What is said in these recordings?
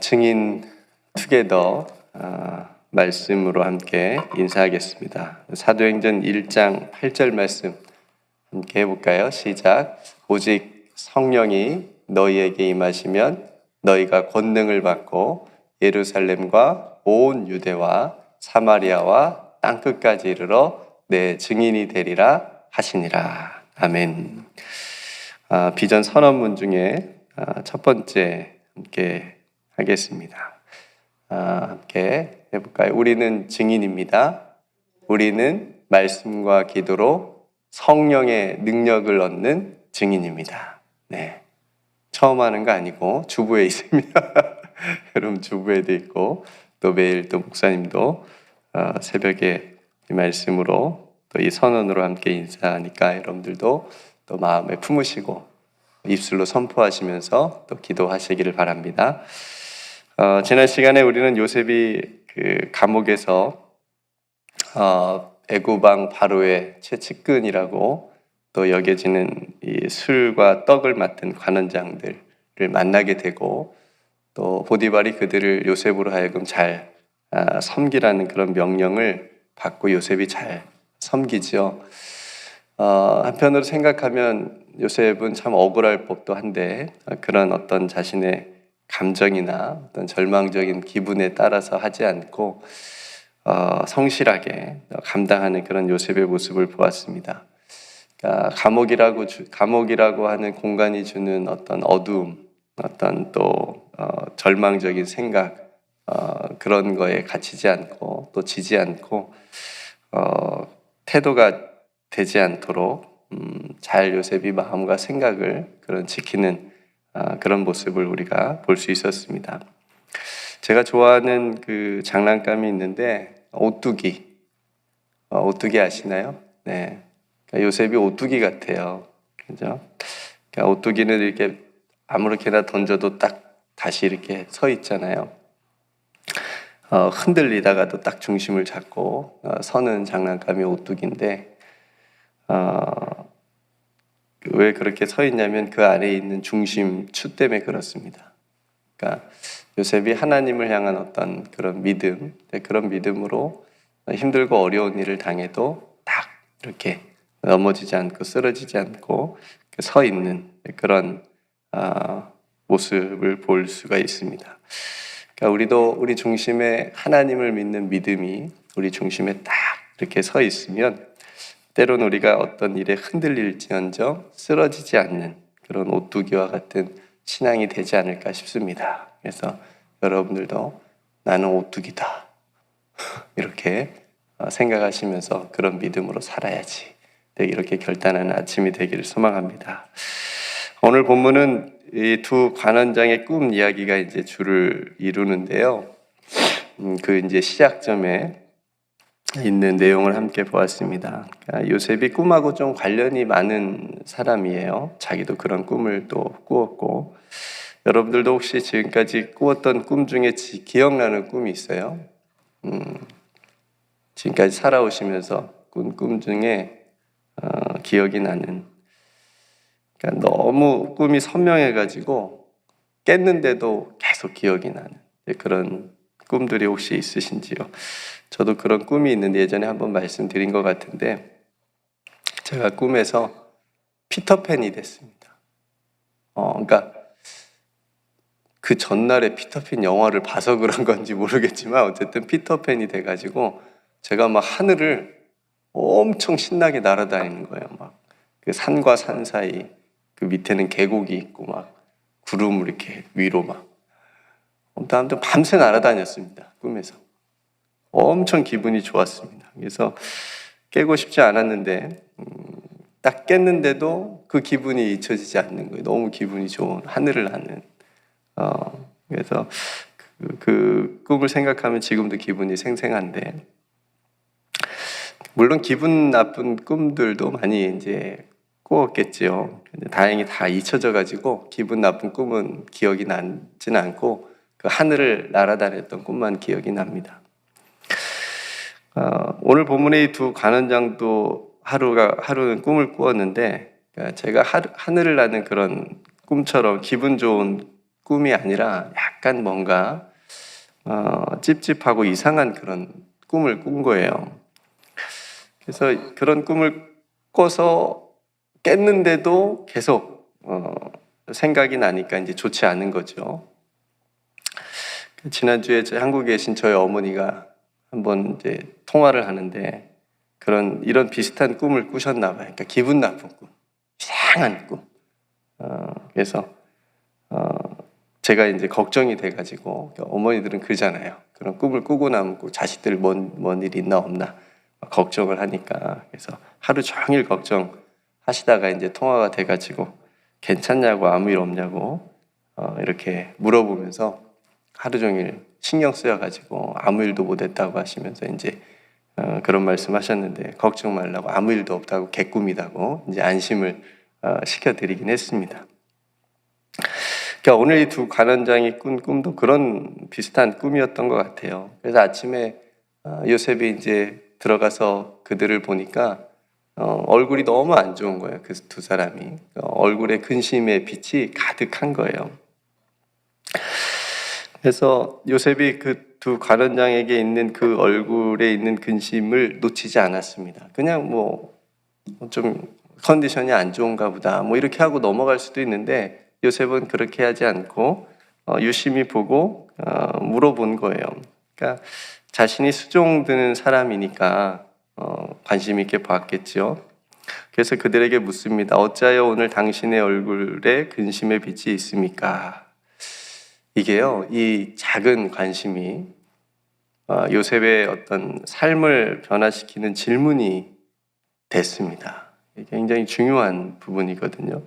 증인 투게더 말씀으로 함께 인사하겠습니다. 사도행전 1장 8절 말씀 함께 해볼까요? 시작. 오직 성령이 너희에게 임하시면 너희가 권능을 받고 예루살렘과 온 유대와 사마리아와 땅끝까지 이르러 내 증인이 되리라 하시니라. 아멘. 비전 선언문 중에 첫 번째 함께 하겠습니다. 함께 해볼까요? 우리는 증인입니다. 우리는 말씀과 기도로 성령의 능력을 얻는 증인입니다. 네, 처음 하는 거 아니고 주부에 있습니다. 여러분 주부에도 있고 또 매일 또 목사님도 새벽에 이 말씀으로 또 이 선언으로 함께 인사하니까 여러분들도 또 마음에 품으시고 입술로 선포하시면서 또 기도하시기를 바랍니다. 지난 시간에 우리는 요셉이 그 감옥에서 애굽왕 바로의 최측근이라고 또 여겨지는 이 술과 떡을 맡은 관원장들을 만나게 되고 또 보디발이 그들을 요셉으로 하여금 잘 섬기라는 그런 명령을 받고 요셉이 잘 섬기죠. 한편으로 생각하면 요셉은 참 억울할 법도 한데 그런 어떤 자신의 감정이나 어떤 절망적인 기분에 따라서 하지 않고 성실하게 감당하는 그런 요셉의 모습을 보았습니다. 그러니까 감옥이라고 하는 공간이 주는 어떤 어두움, 어떤 또 절망적인 생각 그런 거에 갇히지 않고 또 지지 않고 태도가 되지 않도록 잘 요셉이 마음과 생각을 그런 지키는 그런 모습을 우리가 볼 수 있었습니다. 제가 좋아하는 그 장난감이 있는데 오뚜기 아시나요? 네, 그러니까 요셉이 오뚜기 같아요. 그죠? 그러니까 오뚜기는 이렇게 아무렇게나 던져도 딱 다시 이렇게 서 있잖아요. 흔들리다가도 딱 중심을 잡고 서는 장난감이 오뚜기인데 왜 그렇게 서 있냐면 그 안에 있는 중심추 때문에 그렇습니다. 그러니까 요셉이 하나님을 향한 어떤 그런 믿음, 그런 믿음으로 힘들고 어려운 일을 당해도 딱 이렇게 넘어지지 않고 쓰러지지 않고 서 있는 그런 모습을 볼 수가 있습니다. 그러니까 우리도 우리 중심에 하나님을 믿는 믿음이 우리 중심에 딱 이렇게 서 있으면 때로는 우리가 어떤 일에 흔들릴지언정 쓰러지지 않는 그런 오뚜기와 같은 신앙이 되지 않을까 싶습니다. 그래서 여러분들도 나는 오뚜기다 이렇게 생각하시면서 그런 믿음으로 살아야지 이렇게 결단하는 아침이 되기를 소망합니다. 오늘 본문은 이 두 관원장의 꿈 이야기가 이제 주를 이루는데요. 그 이제 시작점에 있는 내용을 함께 보았습니다. 그러니까 요셉이 꿈하고 좀 관련이 많은 사람이에요. 자기도 그런 꿈을 또 꾸었고, 여러분들도 혹시 지금까지 꾸었던 꿈 중에 기억나는 꿈이 있어요? 지금까지 살아오시면서 꾼 꿈 중에 기억이 나는, 그러니까 너무 꿈이 선명해가지고 깼는데도 계속 기억이 나는 그런 꿈들이 혹시 있으신지요? 저도 그런 꿈이 있는데 예전에 한번 말씀드린 것 같은데 제가 꿈에서 피터팬이 됐습니다. 그러니까 그 전날에 피터팬 영화를 봐서 그런 건지 모르겠지만 어쨌든 피터팬이 돼가지고 제가 막 하늘을 엄청 신나게 날아다니는 거예요. 막 그 산과 산 사이 그 밑에는 계곡이 있고 막 구름을 이렇게 위로 막 아무튼 밤새 날아다녔습니다. 꿈에서. 엄청 기분이 좋았습니다. 그래서 깨고 싶지 않았는데 딱 깼는데도 그 기분이 잊혀지지 않는 거예요. 너무 기분이 좋은 하늘을 나는. 그래서 그 꿈을 생각하면 지금도 기분이 생생한데 물론 기분 나쁜 꿈들도 많이 이제 꾸었겠지요. 근데 다행히 다 잊혀져가지고 기분 나쁜 꿈은 기억이 나지는 않고 그 하늘을 날아다녔던 꿈만 기억이 납니다. 오늘 본문의 이 두 관원장도 하루는 꿈을 꾸었는데 제가 하늘을 나는 그런 꿈처럼 기분 좋은 꿈이 아니라 약간 뭔가 찝찝하고 이상한 그런 꿈을 꾼 거예요. 그래서 그런 꿈을 꿔서 깼는데도 계속 생각이 나니까 이제 좋지 않은 거죠. 지난주에 한국에 계신 저희 어머니가 한번 이제 통화를 하는데 이런 비슷한 꿈을 꾸셨나 봐요. 그러니까 기분 나쁜 꿈, 이상한 꿈. 그래서 제가 이제 걱정이 돼가지고 어머니들은 그러잖아요. 그런 꿈을 꾸고 나면 자식들 뭔 일이 있나 없나 걱정을 하니까 그래서 하루 종일 걱정하시다가 이제 통화가 돼가지고 괜찮냐고 아무 일 없냐고 이렇게 물어보면서 하루 종일 신경 쓰여가지고 아무 일도 못했다고 하시면서 이제 그런 말씀하셨는데 걱정 말라고 아무 일도 없다고 개꿈이다고 이제 안심을 시켜드리긴 했습니다. 그러니까 오늘 이 두 간원장이 꾼 꿈도 그런 비슷한 꿈이었던 것 같아요. 그래서 아침에 요셉이 이제 들어가서 그들을 보니까 얼굴이 너무 안 좋은 거예요. 그 두 사람이 얼굴에 근심의 빛이 가득한 거예요. 그래서 요셉이 그 두 간원장에게 있는 그 얼굴에 있는 근심을 놓치지 않았습니다. 그냥 뭐 좀 컨디션이 안 좋은가 보다 뭐 이렇게 하고 넘어갈 수도 있는데 요셉은 그렇게 하지 않고 유심히 보고 물어본 거예요. 그러니까 자신이 수종드는 사람이니까 관심 있게 봤겠죠. 그래서 그들에게 묻습니다. 어찌하여 오늘 당신의 얼굴에 근심의 빛이 있습니까? 이게요, 이 작은 관심이 요셉의 어떤 삶을 변화시키는 질문이 됐습니다. 이게 굉장히 중요한 부분이거든요.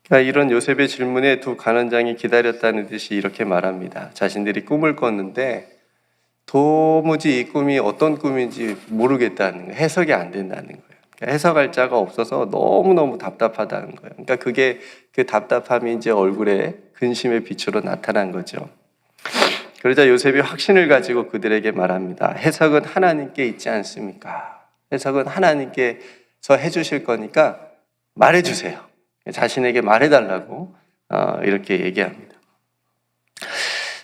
그러니까 이런 요셉의 질문에 두 간원장이 기다렸다는 듯이 이렇게 말합니다. 자신들이 꿈을 꿨는데 도무지 이 꿈이 어떤 꿈인지 모르겠다는 거예요. 해석이 안 된다는 거예요. 그러니까 해석할 자가 없어서 너무너무 답답하다는 거예요. 그러니까 그게 그 답답함이 이제 얼굴에 근심의 빛으로 나타난 거죠. 그러자 요셉이 확신을 가지고 그들에게 말합니다. 해석은 하나님께 있지 않습니까? 해석은 하나님께서 해주실 거니까 말해주세요. 자신에게 말해달라고 이렇게 얘기합니다.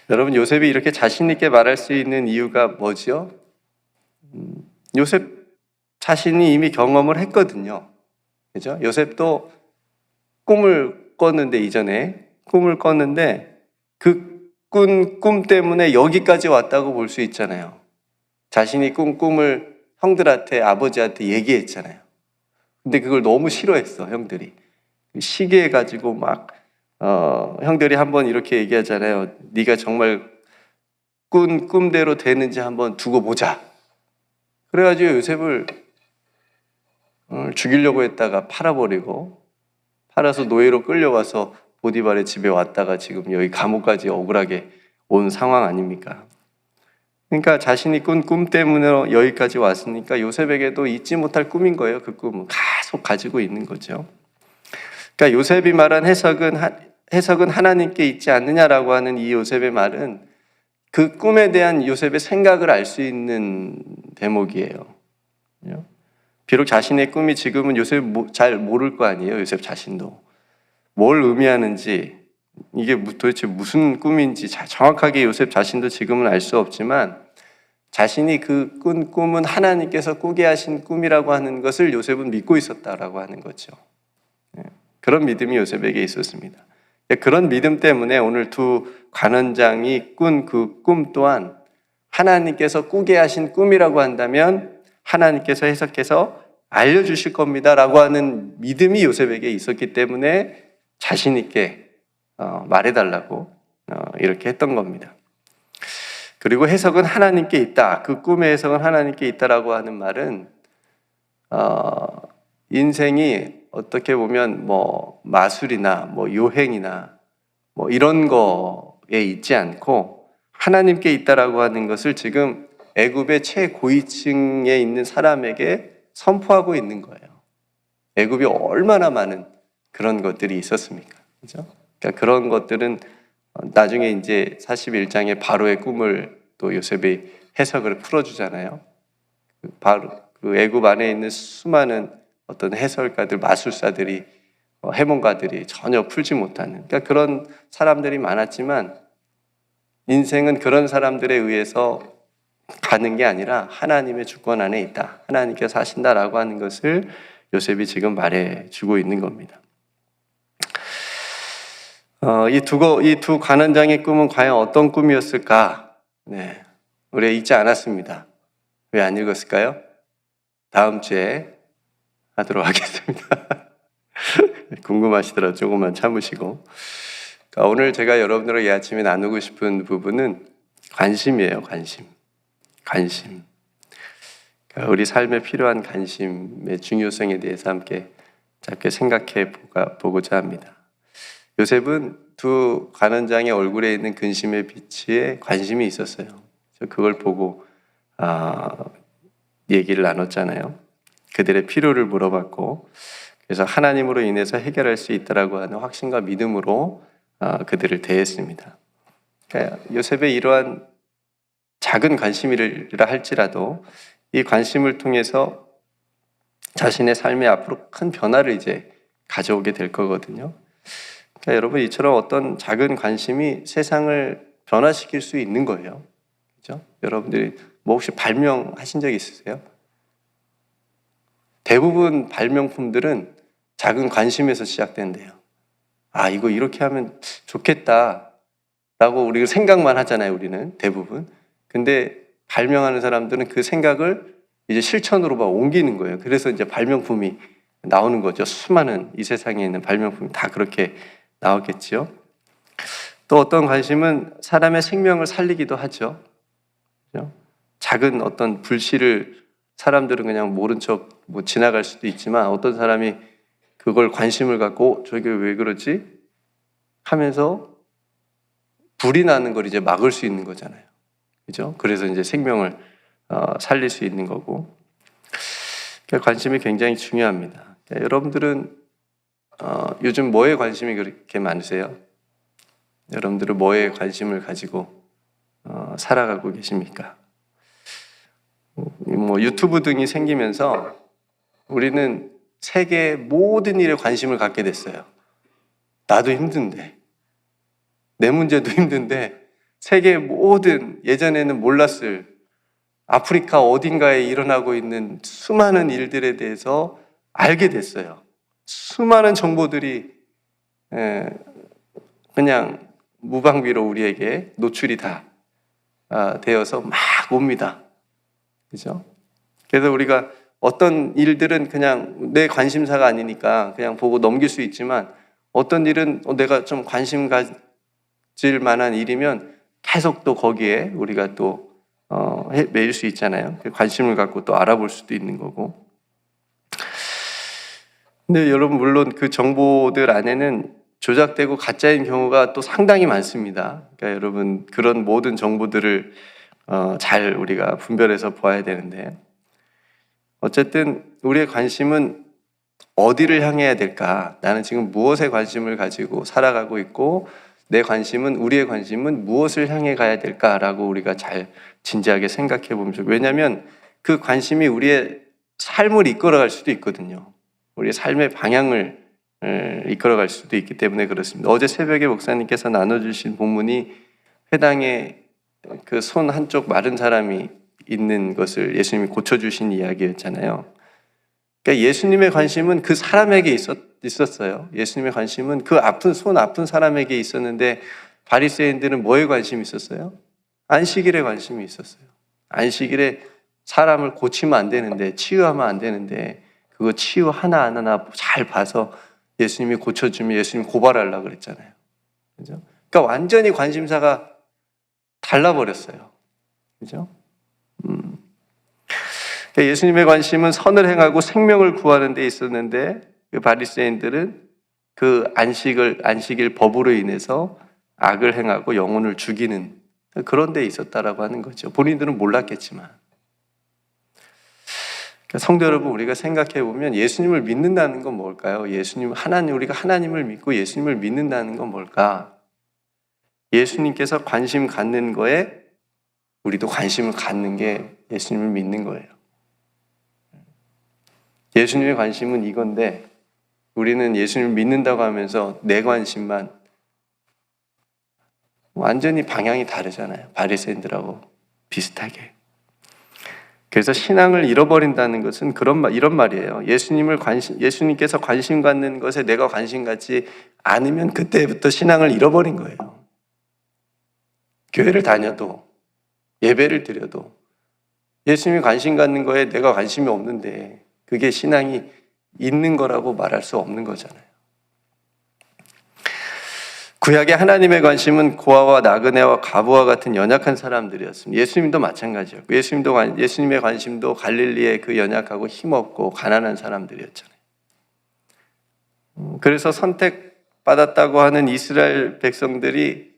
여러분, 요셉이 이렇게 자신 있게 말할 수 있는 이유가 뭐죠? 요셉 자신이 이미 경험을 했거든요. 그죠? 요셉도 꿈을 꿨는데 이전에 꿈을 꿨는데 그 꾼 꿈 때문에 여기까지 왔다고 볼 수 있잖아요. 자신이 꾼 꿈을 형들한테 아버지한테 얘기했잖아요. 근데 그걸 너무 싫어했어, 형들이. 시기해가지고 막 형들이 한번 이렇게 얘기하잖아요. 네가 정말 꾼 꿈대로 되는지 한번 두고 보자. 그래가지고 요셉을 죽이려고 했다가 팔아서 노예로 끌려와서 보디발의 집에 왔다가 지금 여기 감옥까지 억울하게 온 상황 아닙니까? 그러니까 자신이 꾼 꿈 때문에 여기까지 왔으니까 요셉에게도 잊지 못할 꿈인 거예요. 그 꿈은 계속 가지고 있는 거죠. 그러니까 요셉이 말한 해석은 하나님께 있지 않느냐라고 하는 이 요셉의 말은 그 꿈에 대한 요셉의 생각을 알 수 있는 대목이에요. 비록 자신의 꿈이 지금은 요셉 잘 모를 거 아니에요. 요셉 자신도. 뭘 의미하는지 이게 도대체 무슨 꿈인지 정확하게 요셉 자신도 지금은 알 수 없지만 자신이 그 꾼 꿈은 하나님께서 꾸게 하신 꿈이라고 하는 것을 요셉은 믿고 있었다라고 하는 거죠. 그런 믿음이 요셉에게 있었습니다. 그런 믿음 때문에 오늘 두 관원장이 꾼 그 꿈 또한 하나님께서 꾸게 하신 꿈이라고 한다면 하나님께서 해석해서 알려주실 겁니다라고 하는 믿음이 요셉에게 있었기 때문에 자신 있게 말해달라고 이렇게 했던 겁니다. 그리고 해석은 하나님께 있다. 그 꿈의 해석은 하나님께 있다라고 하는 말은 인생이 어떻게 보면 뭐 마술이나 뭐 요행이나 뭐 이런 거에 있지 않고 하나님께 있다라고 하는 것을 지금 애굽의 최고위층에 있는 사람에게 선포하고 있는 거예요. 애굽이 얼마나 많은 그런 것들이 있었습니까? 그죠? 그러니까 그런 것들은 나중에 이제 41장에 바로의 꿈을 또 요셉이 해석을 풀어주잖아요. 바로 그 애굽 안에 있는 수많은 어떤 해설가들, 마술사들이, 해몽가들이 전혀 풀지 못하는 그러니까 그런 사람들이 많았지만 인생은 그런 사람들에 의해서 가는 게 아니라 하나님의 주권 안에 있다. 하나님께서 하신다라고 하는 것을 요셉이 지금 말해주고 있는 겁니다. 이 두 관원장의 꿈은 과연 어떤 꿈이었을까? 네, 우리가 읽지 않았습니다. 왜 안 읽었을까요? 다음 주에 하도록 하겠습니다. 궁금하시더라도 조금만 참으시고. 그러니까 오늘 제가 여러분들과 이 아침에 나누고 싶은 부분은 관심이에요. 관심. 그러니까 우리 삶에 필요한 관심의 중요성에 대해서 함께 짧게 생각해 보고자 합니다. 요셉은 두 관원장의 얼굴에 있는 근심의 빛에 관심이 있었어요. 그걸 보고 얘기를 나눴잖아요. 그들의 필요를 물어봤고, 그래서 하나님으로 인해서 해결할 수 있다라고 하는 확신과 믿음으로 그들을 대했습니다. 그러니까 요셉의 이러한 작은 관심이라 할지라도 이 관심을 통해서 자신의 삶에 앞으로 큰 변화를 이제 가져오게 될 거거든요. 그러니까 여러분, 이처럼 어떤 작은 관심이 세상을 변화시킬 수 있는 거예요. 그렇죠? 여러분들이 뭐 혹시 발명하신 적 있으세요? 대부분 발명품들은 작은 관심에서 시작된대요. 이거 이렇게 하면 좋겠다 라고 우리가 생각만 하잖아요, 우리는 대부분. 근데 발명하는 사람들은 그 생각을 이제 실천으로 막 옮기는 거예요. 그래서 이제 발명품이 나오는 거죠. 수많은 이 세상에 있는 발명품이 다 그렇게 나왔겠죠. 또 어떤 관심은 사람의 생명을 살리기도 하죠. 그렇죠? 작은 어떤 불씨를 사람들은 그냥 모른 척 뭐 지나갈 수도 있지만 어떤 사람이 그걸 관심을 갖고 저게 왜 그러지? 하면서 불이 나는 걸 이제 막을 수 있는 거잖아요. 그죠? 그래서 이제 생명을 살릴 수 있는 거고. 그러니까 관심이 굉장히 중요합니다. 그러니까 여러분들은 요즘 뭐에 관심이 그렇게 많으세요? 여러분들은 뭐에 관심을 가지고 살아가고 계십니까? 뭐 유튜브 등이 생기면서 우리는 세계 모든 일에 관심을 갖게 됐어요. 나도 힘든데, 내 문제도 힘든데 세계 모든 예전에는 몰랐을 아프리카 어딘가에 일어나고 있는 수많은 일들에 대해서 알게 됐어요. 수많은 정보들이 그냥 무방비로 우리에게 노출이 다 되어서 막 옵니다. 그죠? 그래서 우리가 어떤 일들은 그냥 내 관심사가 아니니까 그냥 보고 넘길 수 있지만 어떤 일은 내가 좀 관심 가질 만한 일이면 계속 또 거기에 우리가 또 매일 수 있잖아요. 관심을 갖고 또 알아볼 수도 있는 거고. 근데 여러분, 물론 그 정보들 안에는 조작되고 가짜인 경우가 또 상당히 많습니다. 그러니까 여러분, 그런 모든 정보들을 잘 우리가 분별해서 보아야 되는데, 어쨌든 우리의 관심은 어디를 향해야 될까? 나는 지금 무엇에 관심을 가지고 살아가고 있고 내 관심은, 우리의 관심은 무엇을 향해 가야 될까라고 우리가 잘 진지하게 생각해 보면 좋겠어요. 왜냐하면 그 관심이 우리의 삶을 이끌어갈 수도 있거든요. 우리의 삶의 방향을 이끌어갈 수도 있기 때문에 그렇습니다. 어제 새벽에 목사님께서 나눠주신 본문이 회당에 그 손 한쪽 마른 사람이 있는 것을 예수님이 고쳐주신 이야기였잖아요. 그러니까 예수님의 관심은 그 사람에게 있었어요. 예수님의 관심은 그 손 아픈 사람에게 있었는데 바리새인들은 뭐에 관심이 있었어요? 안식일에 관심이 있었어요. 안식일에 사람을 고치면 안 되는데, 치유하면 안 되는데 그거 치유 하나하나 잘 봐서 예수님이 고쳐주면 예수님 고발하려고 그랬잖아요. 그죠? 그러니까 완전히 관심사가 달라버렸어요. 그죠? 예수님의 관심은 선을 행하고 생명을 구하는 데 있었는데 그 바리새인들은 그 안식일 법으로 인해서 악을 행하고 영혼을 죽이는 그런 데 있었다라고 하는 거죠. 본인들은 몰랐겠지만. 그러니까 성도 여러분, 우리가 생각해 보면 예수님을 믿는다는 건 뭘까요? 우리가 하나님을 믿고 예수님을 믿는다는 건 뭘까? 예수님께서 관심 갖는 거에 우리도 관심을 갖는 게 예수님을 믿는 거예요. 예수님의 관심은 이건데 우리는 예수님을 믿는다고 하면서 내 관심만 완전히 방향이 다르잖아요. 바리새인들하고 비슷하게. 그래서 신앙을 잃어버린다는 것은 이런 말이에요. 예수님께서 관심 갖는 것에 내가 관심 갖지 않으면 그때부터 신앙을 잃어버린 거예요. 교회를 다녀도 예배를 드려도 예수님이 관심 갖는 거에 내가 관심이 없는데 그게 신앙이 있는 거라고 말할 수 없는 거잖아요. 구약의 하나님의 관심은 고아와 나그네와 과부와 같은 연약한 사람들이었습니다. 예수님도 마찬가지였고 예수님의 관심도 갈릴리의 그 연약하고 힘없고 가난한 사람들이었잖아요. 그래서 선택받았다고 하는 이스라엘 백성들이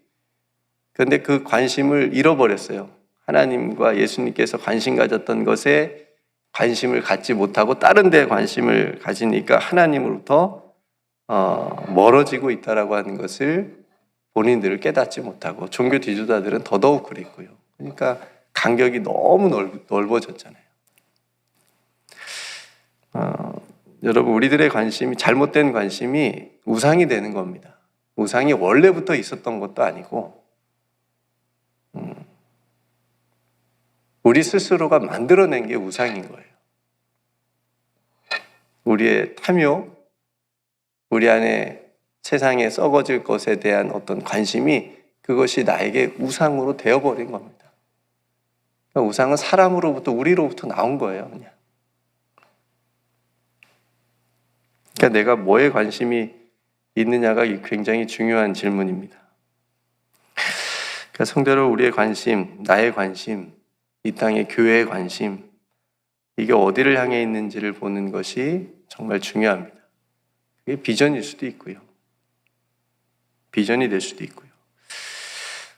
그런데 그 관심을 잃어버렸어요. 하나님과 예수님께서 관심 가졌던 것에 관심을 갖지 못하고 다른 데에 관심을 가지니까 하나님으로부터 멀어지고 있다라고 하는 것을 본인들을 깨닫지 못하고 종교 지도자들은 더더욱 그랬고요. 그러니까 간격이 너무 넓어졌잖아요. 여러분, 우리들의 잘못된 관심이 우상이 되는 겁니다. 우상이 원래부터 있었던 것도 아니고 우리 스스로가 만들어낸 게 우상인 거예요. 우리의 탐욕, 우리 안에 세상에 썩어질 것에 대한 어떤 관심이 그것이 나에게 우상으로 되어버린 겁니다. 그러니까 우상은 사람으로부터 우리로부터 나온 거예요. 그냥. 그러니까 내가 뭐에 관심이 있느냐가 굉장히 중요한 질문입니다. 그러니까 성대로 우리의 관심, 나의 관심, 이 땅의 교회의 관심, 이게 어디를 향해 있는지를 보는 것이 정말 중요합니다. 그게 비전일 수도 있고요. 비전이 될 수도 있고요.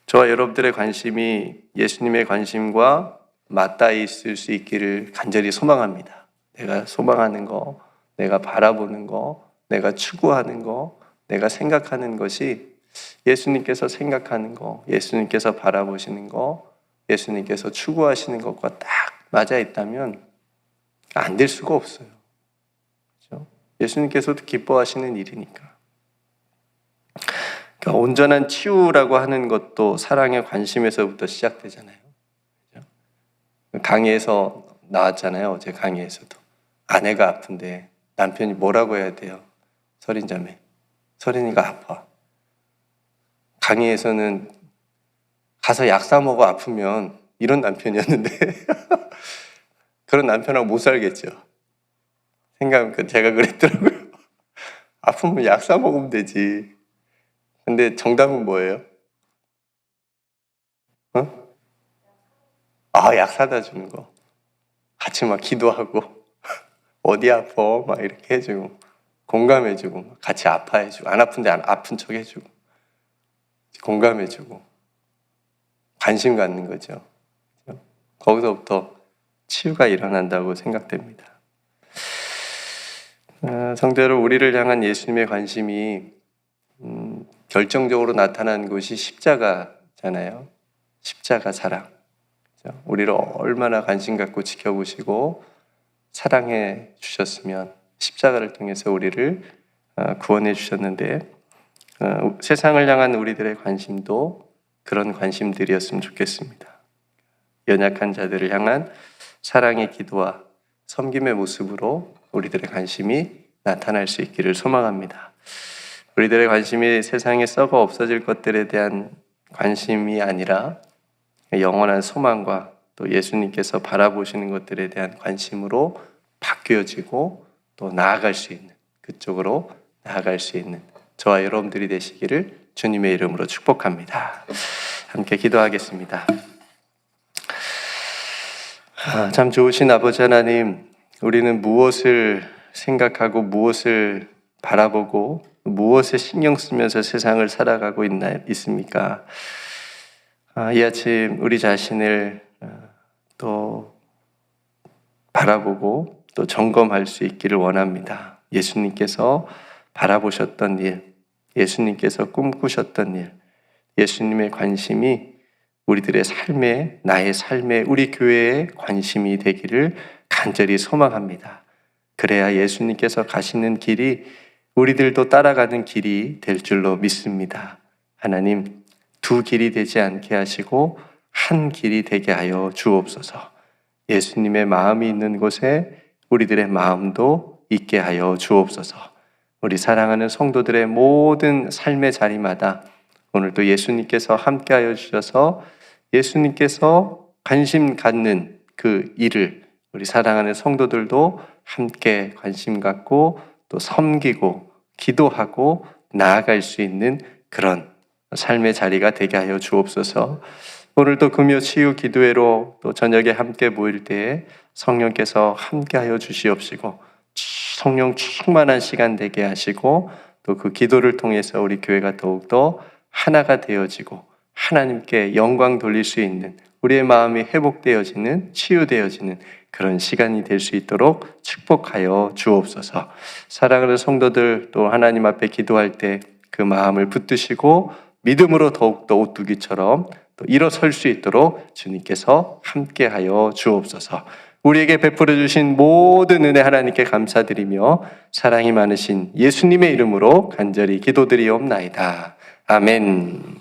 저와 여러분들의 관심이 예수님의 관심과 맞닿아 있을 수 있기를 간절히 소망합니다. 내가 소망하는 거, 내가 바라보는 거, 내가 추구하는 거, 내가 생각하는 것이 예수님께서 생각하는 거, 예수님께서 바라보시는 거, 예수님께서 추구하시는 것과 딱 맞아 있다면 안 될 수가 없어요. 그렇죠? 예수님께서도 기뻐하시는 일이니까. 그러니까 온전한 치유라고 하는 것도 사랑의 관심에서부터 시작되잖아요. 그렇죠? 강의에서 나왔잖아요. 어제 강의에서도. 아내가 아픈데 남편이 뭐라고 해야 돼요? 서린자매. 서린이가 아파. 강의에서는 가서 약 사 먹어 아프면 이런 남편이었는데 그런 남편하고 못 살겠죠. 생각하니까 제가 그랬더라고요. 아프면 약 사 먹으면 되지. 근데 정답은 뭐예요? 약 사다 주는 거. 같이 막 기도하고 어디 아파? 막 이렇게 해주고 공감해주고 같이 아파해주고 안 아픈데 아픈 척 해주고 공감해주고 관심 갖는 거죠. 거기서부터 치유가 일어난다고 생각됩니다. 성대로 우리를 향한 예수님의 관심이 결정적으로 나타난 것이 십자가잖아요. 십자가 사랑. 우리를 얼마나 관심 갖고 지켜보시고 사랑해 주셨으면 십자가를 통해서 우리를 구원해 주셨는데 세상을 향한 우리들의 관심도 그런 관심들이었으면 좋겠습니다. 연약한 자들을 향한 사랑의 기도와 섬김의 모습으로 우리들의 관심이 나타날 수 있기를 소망합니다. 우리들의 관심이 세상에 썩어 없어질 것들에 대한 관심이 아니라 영원한 소망과 또 예수님께서 바라보시는 것들에 대한 관심으로 바뀌어지고 또 나아갈 수 있는, 그쪽으로 나아갈 수 있는 저와 여러분들이 되시기를 주님의 이름으로 축복합니다. 함께 기도하겠습니다. 참 좋으신 아버지 하나님, 우리는 무엇을 생각하고 무엇을 바라보고 무엇에 신경 쓰면서 세상을 살아가고 있습니까? 이 아침 우리 자신을 또 바라보고 또 점검할 수 있기를 원합니다. 예수님께서 바라보셨던 일, 예수님께서 꿈꾸셨던 일, 예수님의 관심이 우리들의 삶에, 나의 삶에, 우리 교회의 관심이 되기를 간절히 소망합니다. 그래야 예수님께서 가시는 길이 우리들도 따라가는 길이 될 줄로 믿습니다. 하나님, 두 길이 되지 않게 하시고 한 길이 되게 하여 주옵소서. 예수님의 마음이 있는 곳에 우리들의 마음도 있게 하여 주옵소서. 우리 사랑하는 성도들의 모든 삶의 자리마다 오늘도 예수님께서 함께하여 주셔서 예수님께서 관심 갖는 그 일을 우리 사랑하는 성도들도 함께 관심 갖고 또 섬기고 기도하고 나아갈 수 있는 그런 삶의 자리가 되게 하여 주옵소서. 오늘도 금요 치유 기도회로 또 저녁에 함께 모일 때에 성령께서 함께하여 주시옵시고 성령 충만한 시간 되게 하시고 또 그 기도를 통해서 우리 교회가 더욱더 하나가 되어지고 하나님께 영광 돌릴 수 있는 우리의 마음이 회복되어지는 치유되어지는 그런 시간이 될 수 있도록 축복하여 주옵소서. 사랑하는 성도들 또 하나님 앞에 기도할 때 그 마음을 붙드시고 믿음으로 더욱더 오뚜기처럼 또 일어설 수 있도록 주님께서 함께하여 주옵소서. 우리에게 베풀어 주신 모든 은혜 하나님께 감사드리며 사랑이 많으신 예수님의 이름으로 간절히 기도드리옵나이다. 아멘.